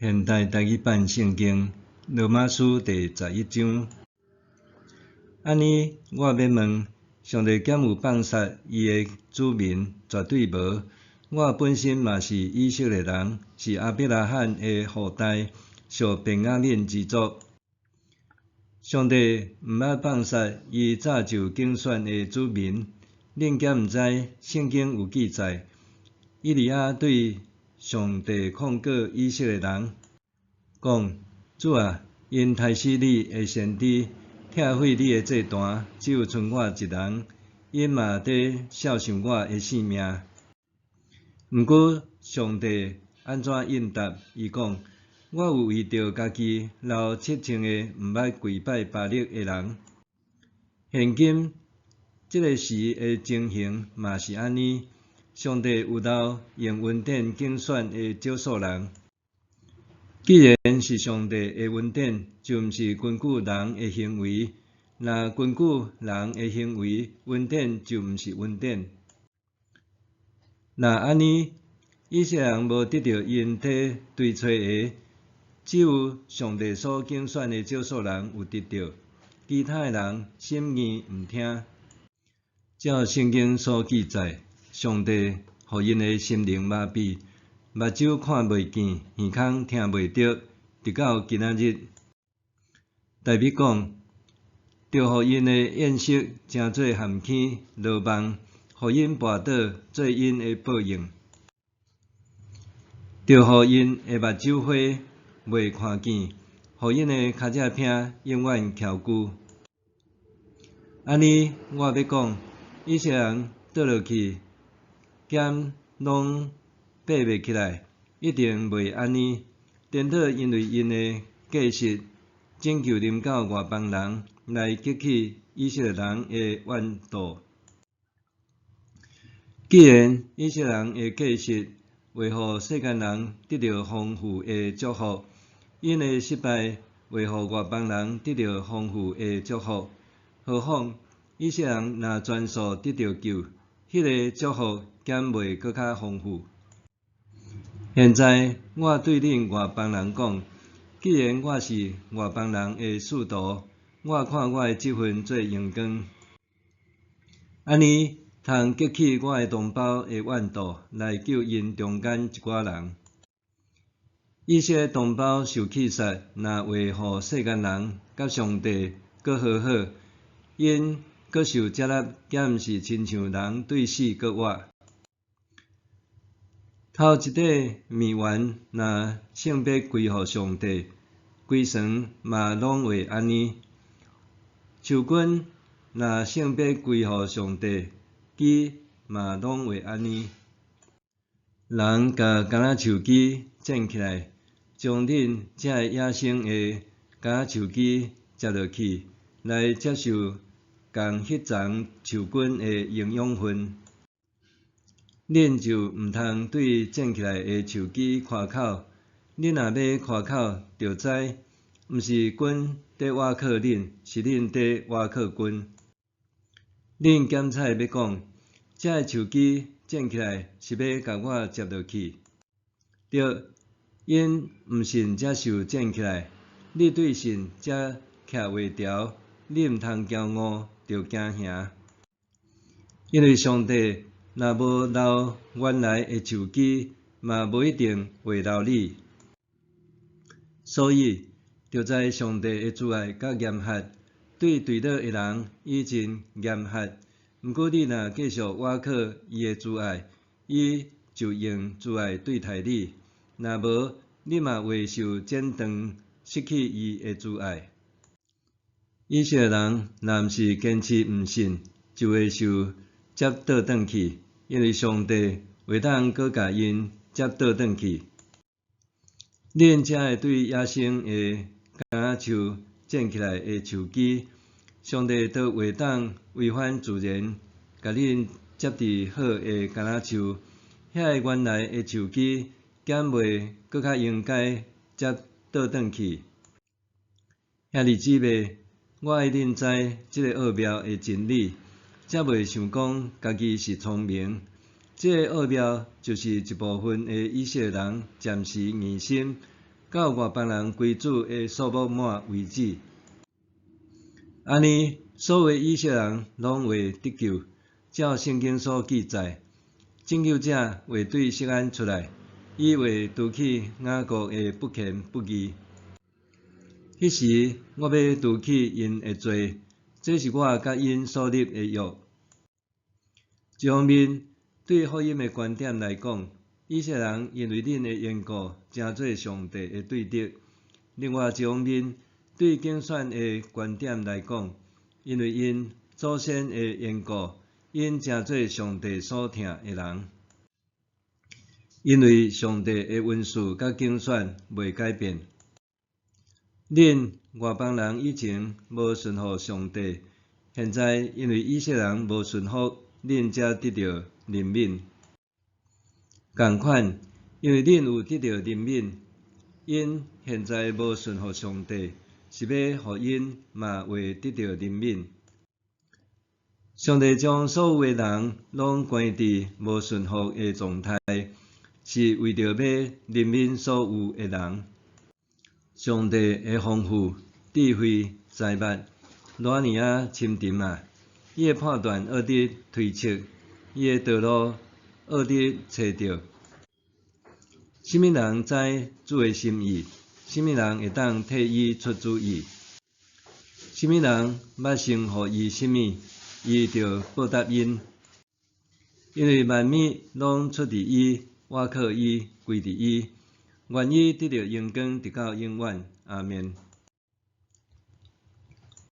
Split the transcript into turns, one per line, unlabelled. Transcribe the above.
现代台语版圣经罗马书第11章。安尼，我要问，上帝敢有放杀伊的子民？绝对无。我本身嘛是以色列人，是亚伯拉罕的后代，属便雅悯之族。上帝毋捌放杀伊早就竞选的子民。恁敢毋知？圣经有记载，以利亚对上帝控告以色列人，讲：主啊，因杀死你的先知，拆毁你的祭坛，只有剩我一人，因嘛伫孝顺我的性命。毋过上帝安怎应答？伊讲：我有为着家己留7000个毋捌跪拜巴力的人。现今即个时的情形嘛是安尼，上帝有留用恩典竞选的少数人。既然是上帝的恩典，就毋是根据人的行为。若根据人的行为，恩典就毋是恩典。若安尼，以色列人无得到因体对找的，只有上帝所竞选的少数人有得到，其他的人心硬毋听。照圣经所记载，上帝互因的心灵麻痹，目睭看袂见，耳孔听袂着，直到今仔日。代笔讲，着互因的厌色诚做含起落梦，互因跋倒，做因的报应。着互因的目睭花，袂看见，互因的骹仔保，永远徛久。安尼，我要讲，以色列人倒落去，减拢爬袂起来，一定袂安尼。颠倒因为因的计实，拯救临到外邦人，来激起以色列人的怨妒。既然以色列人的计实为互世间人得到丰富的祝福，因的失败为互外邦人得到丰富的祝福，何况以色列人若全数得到救，迄个祝福减袂搁较丰富。现在我对恁外邦人讲，既然我是外邦人的使徒，我看我的职分做阳光，安尼通激起我的同胞的怨妒，来救因中间一寡人。以色列同胞受气杀，若为互世间人甲上帝搁和好，因搁受接纳，敢毋是亲像人对死搁活。头一块面丸，若圣别归互上帝，规床嘛拢会安尼。树根若圣别归互上帝，枝嘛拢会安尼。人甲橄榄树枝剪起来，将恁这野生的橄榄树枝接落去，来接受共迄丛树根的营养分。恁就毋通对剪起来的树枝夸口，恁若要夸口，就知毋是根伫瓦靠恁，是恁伫瓦靠根。恁检采要讲，这个树枝剪起来是要甲我接落去，对，因毋信才受剪起来。你对信才徛袂牢，你毋通骄傲，着惊吓。因为上帝若无留原来的树枝，嘛无一定会留你。所以，着在上帝的慈爱甲严罚，对堕落的人以真严罚。毋过你若继续倚靠伊的慈爱，伊就用慈爱对待你；若无，你嘛会受剪断，失去伊的慈爱。以色列人若毋是坚持毋信，就会受接倒转去，因为上帝袂当搁甲因接倒转去。恁才会对野生的橄榄树剪起来的树枝，上帝都袂当违反自然，甲恁接伫好的橄榄树，遐个原来的树枝，减袂搁较应该接倒转去。兄弟姊妹，我爱恁知即个奥妙的真理，才袂想讲家己是聪明。即个奥妙就是一部分的以色列人暂时硬心，到外邦人归主的数目满为止。安尼，所有以色列人拢会得救。照圣经所记载，拯救者会对锡安出来，伊会除去雅各的不虔不义。迄时，我要除去因的罪，这是我甲因所立的约。一方面，对福音的观点来讲，以色列人因为恁的缘故，诚做上帝的对敌；另外一方面，对竞选的观点来讲，因为因祖先的缘故，因诚做上帝所疼的人。因为上帝的恩赐甲竞选袂改变。恁外邦人以前无顺服上帝，现在因为以色列人无顺服，恁才得到怜悯。同款，因为恁有得到怜悯，因现在无顺服上帝，是要互因嘛会得到怜悯。上帝将所有的人拢关伫无顺服的状态，是为着要怜悯所有的人。上帝的丰富、智慧、财物，偌尼啊深沉啊！伊的判断学得推测，伊的道路学得找着。什么人知主的心意？什么人会当替伊出主意？什么人捌成互伊什么，伊就报答因。因为万物拢出自伊，倚靠伊，归伫伊，愿意得到荣光直到永远。阿们。